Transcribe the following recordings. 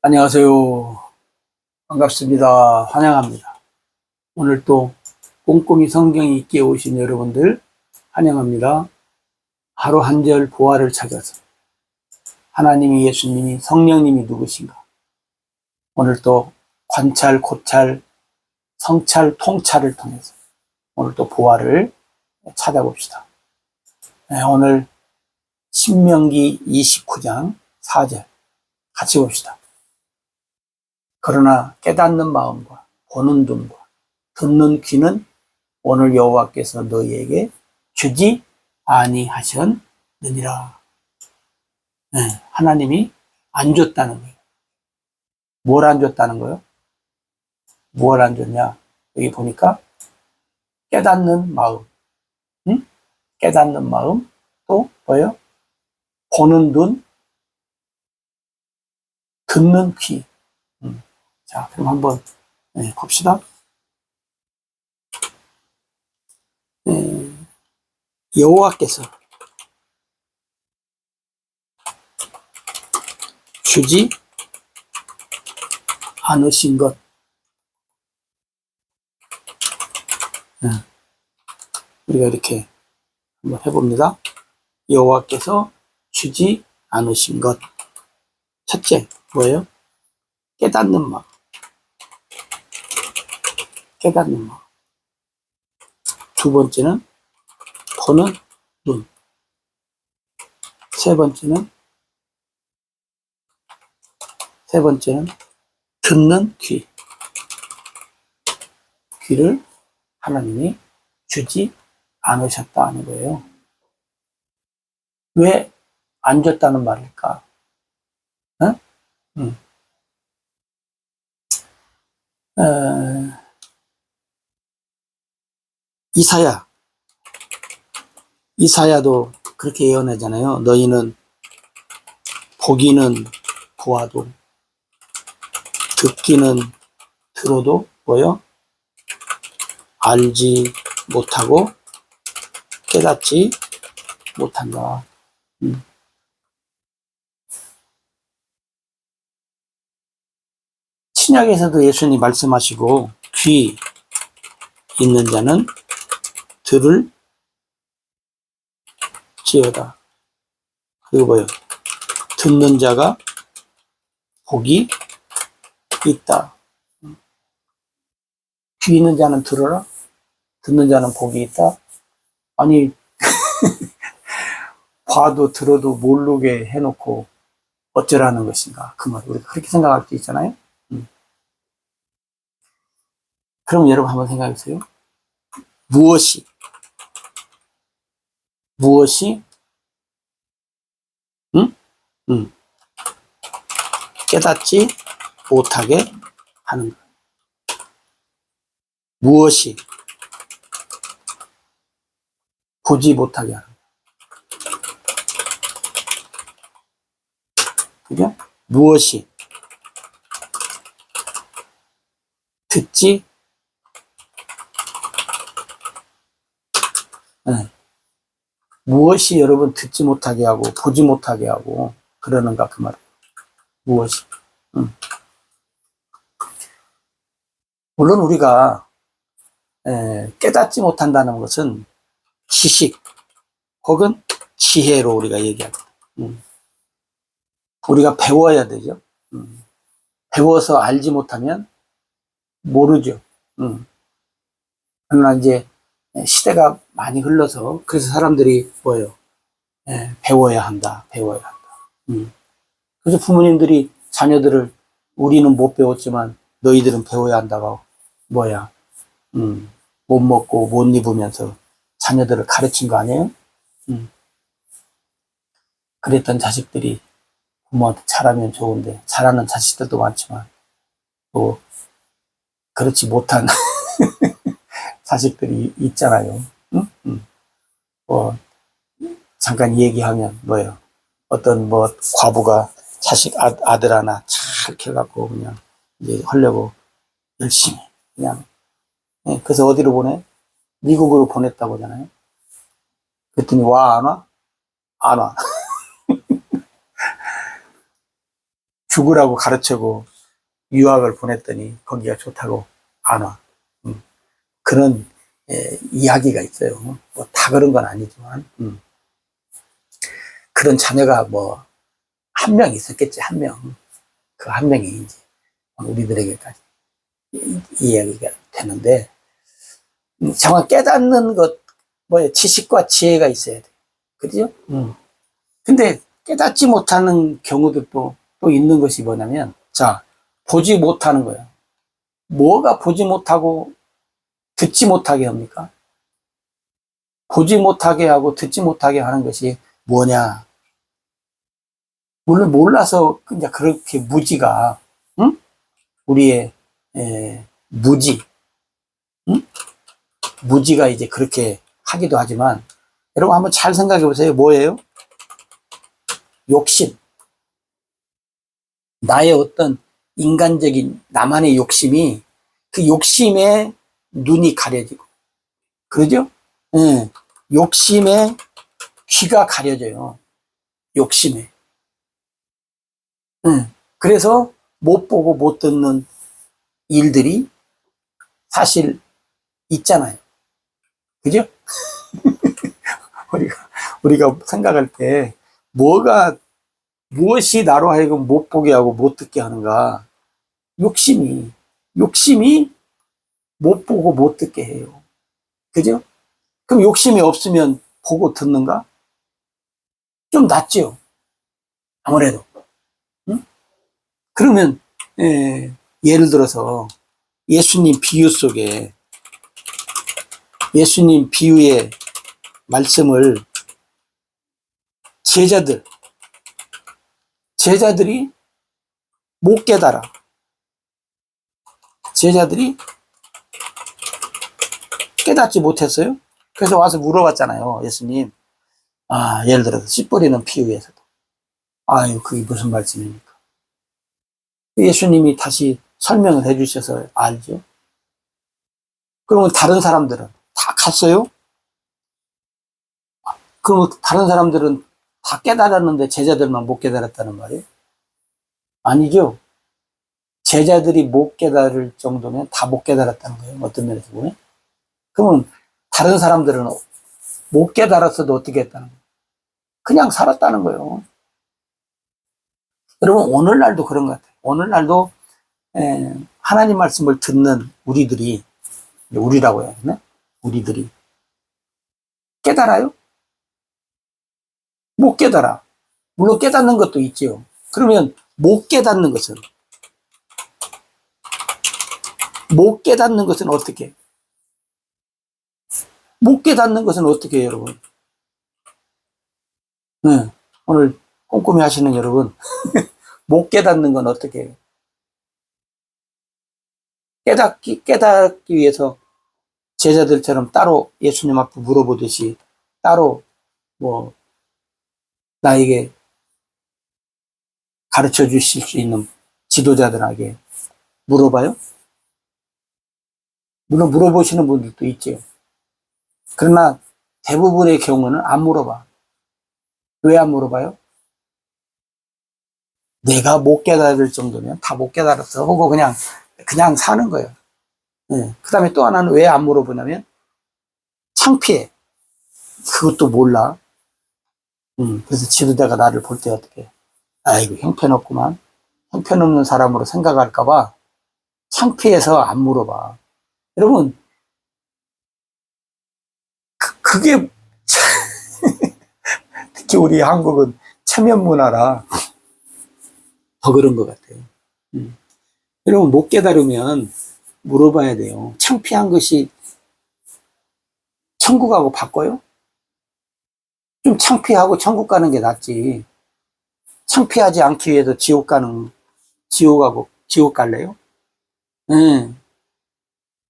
안녕하세요. 반갑습니다. 환영합니다. 오늘 또 꼼꼼히 성경 읽기에 오신 여러분들 환영합니다. 하루 한 절 부활을 찾아서 하나님이, 예수님이, 성령님이 누구신가? 오늘 또 관찰, 고찰, 성찰, 통찰을 통해서 오늘 또 부활을 찾아봅시다. 오늘 신명기 29장 4절 같이 봅시다. 그러나 깨닫는 마음과 보는 눈과 듣는 귀는 오늘 여호와께서 너희에게 주지 아니하셨느니라. 하나님이 안 줬다는 거예요. 뭘 안 줬다는 거예요? 뭘 안 줬냐? 여기 보니까 깨닫는 마음, 깨닫는 마음, 또 뭐예요? 보는 눈, 듣는 귀. 자, 그럼 한번 봅시다. 여호와께서 주지 않으신 것. 우리가 이렇게 한번 해봅니다. 여호와께서 주지 않으신 것. 첫째, 뭐예요? 깨닫는 마음. 깨닫는 마음. 두 번째는 보는 눈. 세 번째는 듣는 귀. 귀를 하나님이 주지 않으셨다 하는 거예요. 왜 안 줬다는 말일까? 이사야도 그렇게 예언하잖아요. 너희는 보기는 보아도 듣기는 들어도 뭐요? 알지 못하고 깨닫지 못한다. 신약에서도 예수님이 말씀하시고 귀 있는 자는 들을 지어다. 그리고 뭐요? 듣는 자가 복이 있다. 귀 있는 자는 들어라. 듣는 자는 복이 있다. 아니 봐도 들어도 모르게 해놓고 어쩌라는 것인가. 그 말 우리가 그렇게 생각할 수 있잖아요. 그럼 여러분 한번 생각해 보세요. 무엇이 깨닫지 못하게 하는 것. 무엇이 보지 못하게 하는 것. 그죠? 무엇이 듣지 무엇이 여러분 듣지 못하게 하고 보지 못하게 하고 그러는가 그 말이에요. 무엇이 물론 우리가 깨닫지 못한다는 것은 지식 혹은 지혜로 우리가 얘기합니다. 우리가 배워야 되죠. 배워서 알지 못하면 모르죠. 그러나 이제 시대가 많이 흘러서 그래서 사람들이 뭐예요? 배워야 한다. 그래서 부모님들이 자녀들을 우리는 못 배웠지만 너희들은 배워야 한다고 뭐야? 못 먹고 못 입으면서 자녀들을 가르친 거 아니에요? 그랬던 자식들이 부모한테 잘하면 좋은데 잘하는 자식들도 많지만 또 그렇지 못한 자식들이 있잖아요. 잠깐 얘기하면 뭐예요? 어떤 과부가 자식 아들 하나 잘 키워갖고 그냥 이제 하려고 열심히 그냥 그래서 어디로 보내? 미국으로 보냈다고 하잖아요. 그랬더니 와 안 와? 안 와. 죽으라고 가르쳐고 유학을 보냈더니 거기가 좋다고 안 와. 그런 이야기가 있어요. 뭐 다 그런 건 아니지만 그런 자녀가 뭐 한 명 있었겠지. 한 명. 그 한 명이 이제 우리들에게까지 이야기가 되는데 정말 깨닫는 것 뭐예요? 지식과 지혜가 있어야 돼. 그죠? 근데 깨닫지 못하는 경우도 또 있는 것이 뭐냐면, 자, 보지 못하는 거예요. 뭐가 보지 못하고 듣지 못하게 합니까? 보지 못하게 하고 듣지 못하게 하는 것이 뭐냐? 물론 몰라서 그냥 그렇게 무지가, 응? 우리의 무지, 응? 무지가 이제 그렇게 하기도 하지만, 여러분 한번 잘 생각해 보세요. 뭐예요? 욕심. 나의 어떤 인간적인 나만의 욕심이 그 욕심에 눈이 가려지고, 그러죠? 예. 욕심에 귀가 가려져요. 욕심에. 예. 그래서 못 보고 못 듣는 일들이 사실 있잖아요. 그죠? 우리가 생각할 때 무엇이 나로 하여금 못 보게 하고 못 듣게 하는가? 욕심이 못 보고 못 듣게 해요. 그죠? 그럼 욕심이 없으면 보고 듣는가? 좀 낫죠. 아무래도. 응? 그러면 예를 들어서 예수님 비유 속에 예수님 비유의 말씀을 제자들이 못 깨달아. 제자들이 깨닫지 못했어요. 그래서 와서 물어봤잖아요. 예수님. 예를 들어서 씨 뿌리는 비유에서도. 아유, 그게 무슨 말씀입니까? 예수님이 다시 설명을 해주셔서 알죠. 그러면 다른 사람들은 다 갔어요? 그러면 다른 사람들은 다 깨달았는데 제자들만 못 깨달았다는 말이에요? 아니죠. 제자들이 못 깨달을 정도면 다 못 깨달았다는 거예요. 어떤 면에서 보면. 그러면 다른 사람들은 못 깨달았어도 어떻게 했다는 거예요? 그냥 살았다는 거예요. 여러분, 오늘날도 그런 것 같아요. 오늘날도 하나님 말씀을 듣는 우리라고 해야 되나? 우리들이 깨달아요? 못 깨달아. 물론 깨닫는 것도 있지요. 그러면 못 깨닫는 것은 어떻게 해요? 못 깨닫는 것은 어떻게 해요, 여러분? 네, 오늘 꼼꼼히 하시는 여러분, 못 깨닫는 건 어떻게 해요? 깨닫기 위해서 제자들처럼 따로 예수님 앞에 물어보듯이 따로 뭐 나에게 가르쳐 주실 수 있는 지도자들에게 물어봐요? 물론 물어보시는 분들도 있죠. 그러나 대부분의 경우는 안 물어봐. 왜 안 물어봐요? 내가 못 깨달을 정도면 다 못 깨달았어. 하고 그냥 사는 거예요. 네. 그 다음에 또 하나는 왜 안 물어보냐면 창피해. 그것도 몰라. 그래서 지도자가 나를 볼 때 어떻게, 아이고, 형편없구만. 형편없는 사람으로 생각할까봐 창피해서 안 물어봐. 여러분, 그게, 특히 우리 한국은 체면 문화라 더 그런 것 같아요. 여러분, 못 깨달으면 물어봐야 돼요. 창피한 것이 천국하고 바꿔요? 좀 창피하고 천국 가는 게 낫지. 창피하지 않기 위해서 지옥 갈래요? 네.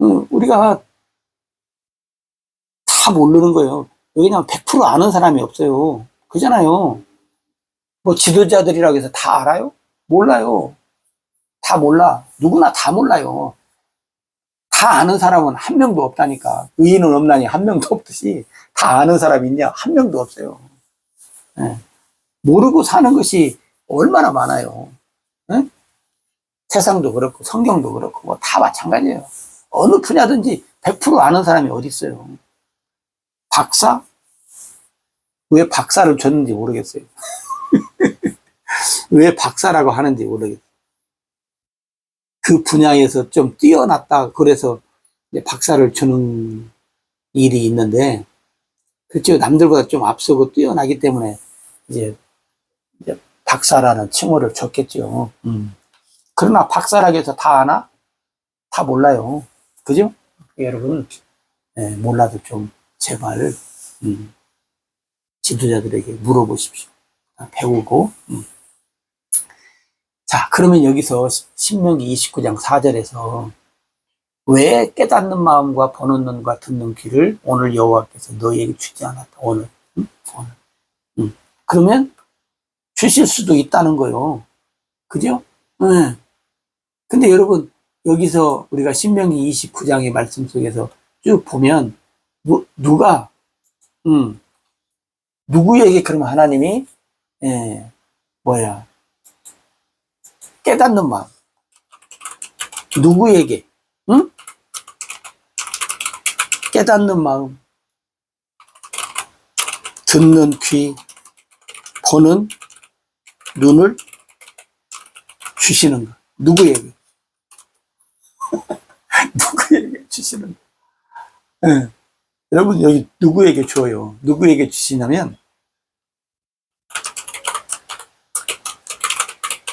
우리가 다 모르는 거예요. 왜냐하면 100% 아는 사람이 없어요. 그잖아요. 뭐 지도자들이라고 해서 다 알아요? 몰라요. 다 몰라. 누구나 다 몰라요. 다 아는 사람은 한 명도 없다니까. 의인은 없나니 한 명도 없듯이 다 아는 사람이 있냐? 한 명도 없어요. 네. 모르고 사는 것이 얼마나 많아요. 네? 세상도 그렇고 성경도 그렇고 뭐 다 마찬가지예요. 어느 분야든지 100% 아는 사람이 어디 있어요. 박사? 왜 박사를 줬는지 모르겠어요. 왜 박사라고 하는지 모르겠어요. 그 분야에서 좀 뛰어났다 그래서 이제 박사를 주는 일이 있는데, 그렇죠. 남들보다 좀 앞서고 뛰어나기 때문에 이제 박사라는 칭호를 줬겠죠. 그러나 박사라고 해서 다 아나? 다 몰라요. 그죠? 여러분, 몰라도 좀 제발 지도자들에게 물어보십시오. 배우고. 자, 그러면 여기서 신명기 29장 4절에서 왜 깨닫는 마음과 보는 눈과 듣는 귀를 오늘 여호와께서 너희에게 주지 않았다. 오늘. 오늘. 그러면 주실 수도 있다는 거요. 그죠? 근데 여러분, 여기서 우리가 신명기 29장의 말씀 속에서 쭉 보면, 누구에게 그러면 하나님이, 깨닫는 마음. 누구에게, 깨닫는 마음, 듣는 귀, 보는 눈을 주시는 거. 누구에게? 누구에게 주시는 거. 여러분, 여기 누구에게 줘요? 누구에게 주시냐면,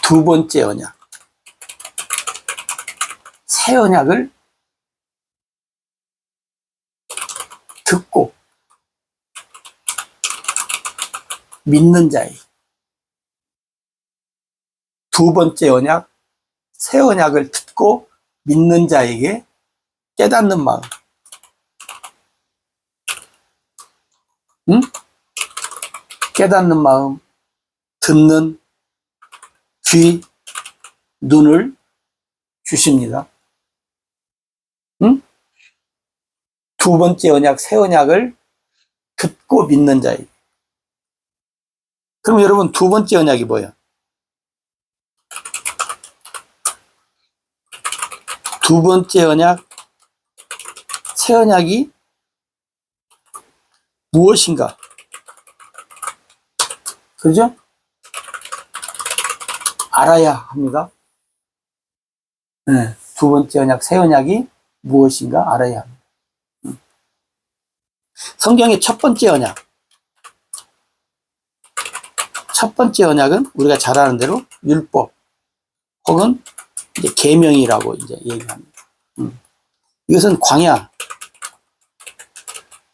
두 번째 언약. 새 언약을 듣고 믿는 자에게. 두 번째 언약, 새 언약을 듣고 믿는 자에게 깨닫는 마음. 깨닫는 마음, 듣는 귀, 눈을 주십니다. 두 번째 언약, 새 언약을 듣고 믿는 자에게. 그럼 여러분, 두 번째 언약이 뭐예요? 두 번째 언약, 새 언약이 무엇인가? 그죠? 알아야 합니다. 두 번째 언약, 새 언약이 무엇인가 알아야 합니다. 성경의 첫 번째 언약. 첫 번째 언약은 우리가 잘 아는 대로 율법 혹은 이제 계명이라고 이제 얘기합니다. 이것은 광야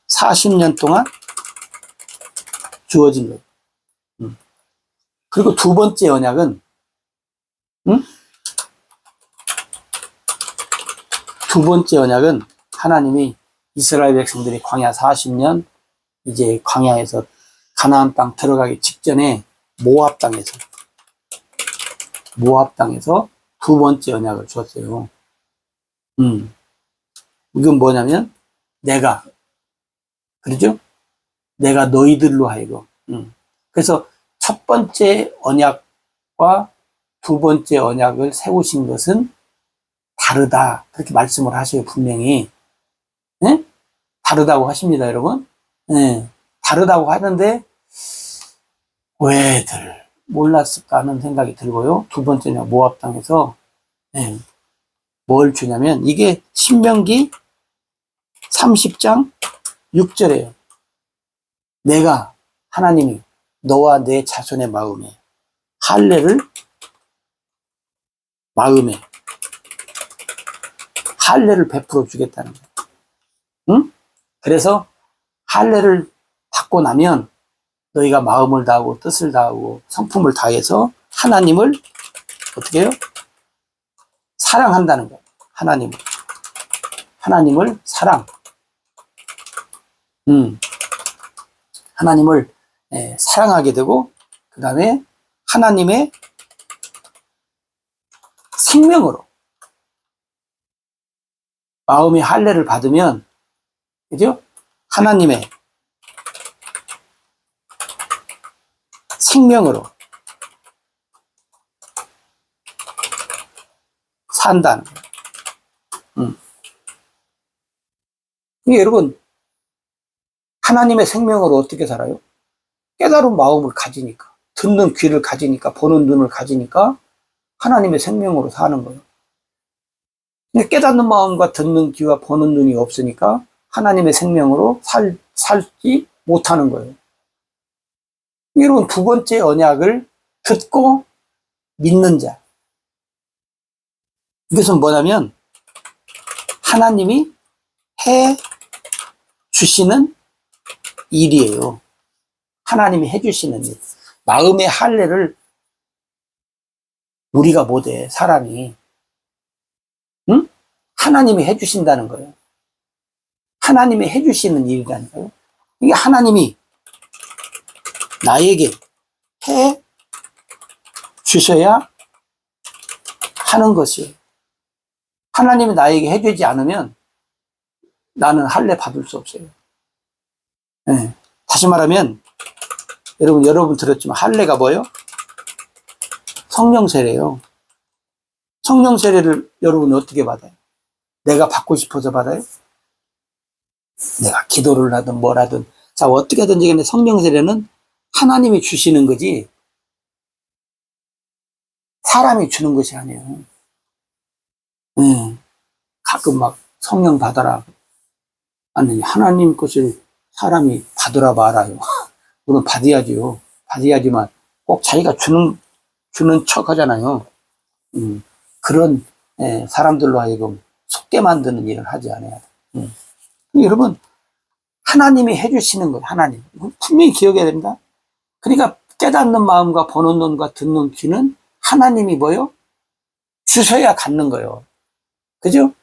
40년 동안 주어진 거예요. 그리고 두 번째 언약은 두 번째 언약은 하나님이 이스라엘 백성들이 광야 40년 이제 광야에서 가나안 땅 들어가기 직전에 모압 땅에서 두 번째 언약을 줬어요. 이건 뭐냐면 내가, 그러죠? 내가 너희들로 하여금. 그래서 첫 번째 언약과 두 번째 언약을 세우신 것은 다르다. 그렇게 말씀을 하셔요, 분명히. 네? 다르다고 하십니다, 여러분. 네. 다르다고 하는데 왜들 몰랐을까 하는 생각이 들고요. 두 번째는 모압 땅에서 뭘 주냐면 이게 신명기 30장 6절이에요. 내가 하나님이 너와 내 자손의 할례를 베풀어 주겠다는 거예요. 그래서 할례를 받고 나면 너희가 마음을 다하고 뜻을 다하고 성품을 다해서 하나님을 어떻게 해요? 사랑한다는 거예요. 하나님을 사랑. 하나님을 사랑하게 되고 그 다음에 하나님의 생명으로 마음의 할례를 받으면, 그죠? 하나님의 생명으로 산다는 거예요. 이게 여러분, 하나님의 생명으로 어떻게 살아요? 깨달은 마음을 가지니까, 듣는 귀를 가지니까, 보는 눈을 가지니까 하나님의 생명으로 사는 거예요. 근데 깨닫는 마음과 듣는 귀와 보는 눈이 없으니까 하나님의 생명으로 살지 못하는 거예요. 여러분, 두 번째 언약을 듣고 믿는 자. 이것은 뭐냐면 하나님이 해 주시는 일이에요. 하나님이 해 주시는 일. 마음의 할례를 우리가 못해, 사람이. 응? 하나님이 해 주신다는 거예요. 하나님이 해 주시는 일이라는 거예요. 이게 하나님이 나에게 해 주셔야 하는 것이에요. 하나님이 나에게 해 주지 않으면 나는 할례 받을 수 없어요. 네. 다시 말하면 여러분 들었지만 할례가 뭐예요? 성령 세례예요. 성령 세례를 여러분 어떻게 받아요? 내가 받고 싶어서 받아요? 내가 기도를 하든 뭘 하든, 자, 어떻게든지 간에 성령 세례는 하나님이 주시는 거지 사람이 주는 것이 아니에요. 가끔 막 성령 받아라, 아니 하나님 것을 사람이 받으라 말아요. 물론 받아야지요. 받아야지만 꼭 자기가 주는 척 하잖아요. 그런 사람들로 하여금 속게 만드는 일을 하지 않아야 돼. 여러분, 하나님이 해주시는 거예요. 하나님. 분명히 기억해야 됩니다. 그러니까 깨닫는 마음과 보는 눈과 듣는 귀는 하나님이 뭐요? 주셔야 갖는 거예요. 그죠?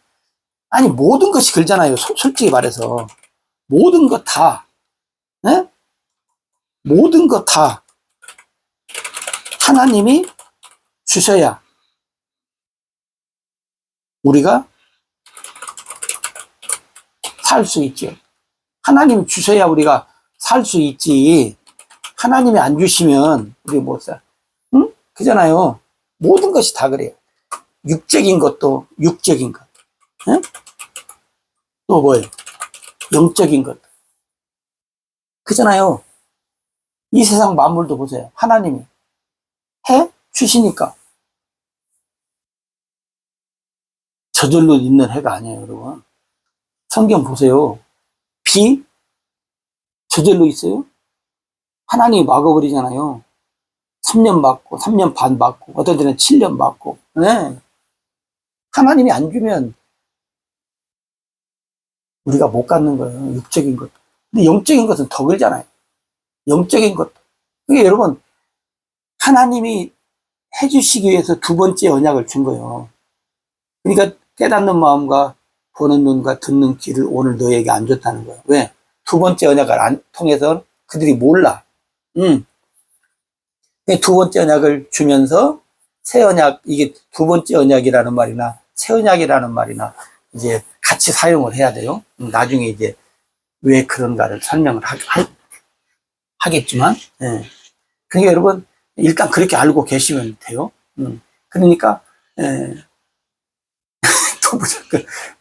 아니, 모든 것이 그러잖아요. 솔직히 말해서. 모든 것 다, 네? 모든 것 다 하나님이 주셔야 우리가 살 수 있죠. 하나님이 주셔야 우리가 살 수 있지. 하나님이 안 주시면 우리 못 살. 응? 그잖아요. 모든 것이 다 그래요. 육적인 것도 육적인 것. 응? 또 뭐예요? 영적인 것. 그잖아요. 이 세상 만물도 보세요. 하나님이 해 주시니까. 저절로 있는 해가 아니에요, 여러분. 성경 보세요. 비 저절로 있어요? 하나님이 막아버리잖아요. 3년 막고, 3년 반 막고, 어떤 데는 7년 막고. 네. 하나님이 안 주면 우리가 못 갖는 거예요. 육적인 것. 근데 영적인 것은 더 그러잖아요. 영적인 것. 그게 여러분, 하나님이 해주시기 위해서 두 번째 언약을 준 거예요. 그러니까 깨닫는 마음과 보는 눈과 듣는 귀를 오늘 너에게 안 줬다는 거예요. 왜? 두 번째 언약을 통해서 그들이 몰라. 두 번째 언약을 주면서 새 언약, 이게 두 번째 언약이라는 말이나 새 언약이라는 말이나 이제 같이 사용을 해야 돼요. 나중에 이제 왜 그런가를 설명을 하겠지만, 예. 그러니까 여러분, 일단 그렇게 알고 계시면 돼요. 그러니까, 예. 또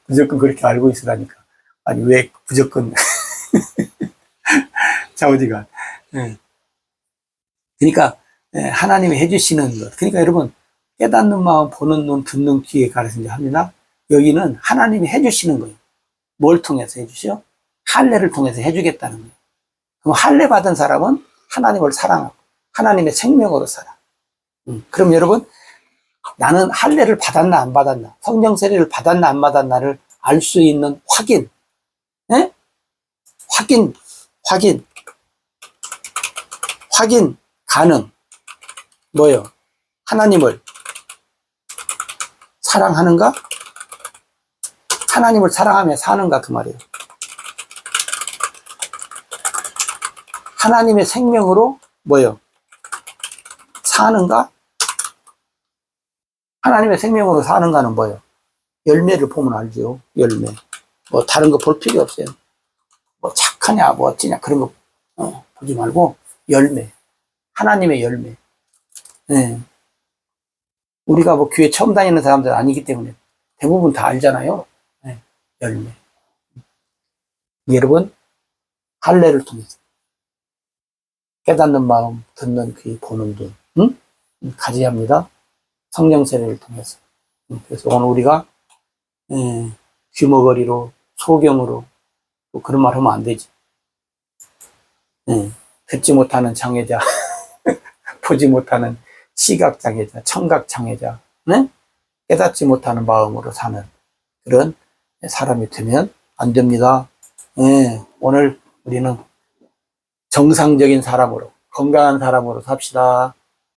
무조건 그렇게 알고 있으라니까. 아니, 왜 무조건, 자, 어디가. 예. 그러니까, 예, 하나님이 해주시는 것. 그러니까 여러분, 깨닫는 마음, 보는 눈, 듣는 귀에 가르쳐 이제 합니다. 여기는 하나님이 해주시는 거예요. 뭘 통해서 해주시오? 할례를 통해서 해주겠다는 거예요. 그럼 할례 받은 사람은 하나님을 사랑하고 하나님의 생명으로 살아. 그럼 여러분, 나는 할례를 받았나 안 받았나, 성령 세례를 받았나 안 받았나를 알 수 있는 확인, 예? 확인 가능. 뭐요? 하나님을 사랑하는가? 하나님을 사랑하며 사는가, 그 말이에요. 하나님의 생명으로 뭐요? 사는가? 하나님의 생명으로 사는가는 뭐예요? 열매를 보면 알죠. 열매. 뭐 다른 거 볼 필요 없어요. 뭐 착하냐, 뭐 어찌냐, 그런 거 보지 말고 열매. 하나님의 열매. 네. 우리가 뭐 교회 처음 다니는 사람들 아니기 때문에 대부분 다 알잖아요. 네, 열매. 여러분, 할례를 통해서 깨닫는 마음, 듣는 귀, 보는 눈, 응? 가져야 합니다. 성령 세례를 통해서. 그래서 오늘 우리가 귀머거리로, 소경으로 또 그런 말 하면 안 되지. 듣지 못하는 장애자, 보지 못하는 시각 장애자, 청각 장애자, 네? 깨닫지 못하는 마음으로 사는 그런 사람이 되면 안 됩니다. 오늘 우리는 정상적인 사람으로, 건강한 사람으로 삽시다.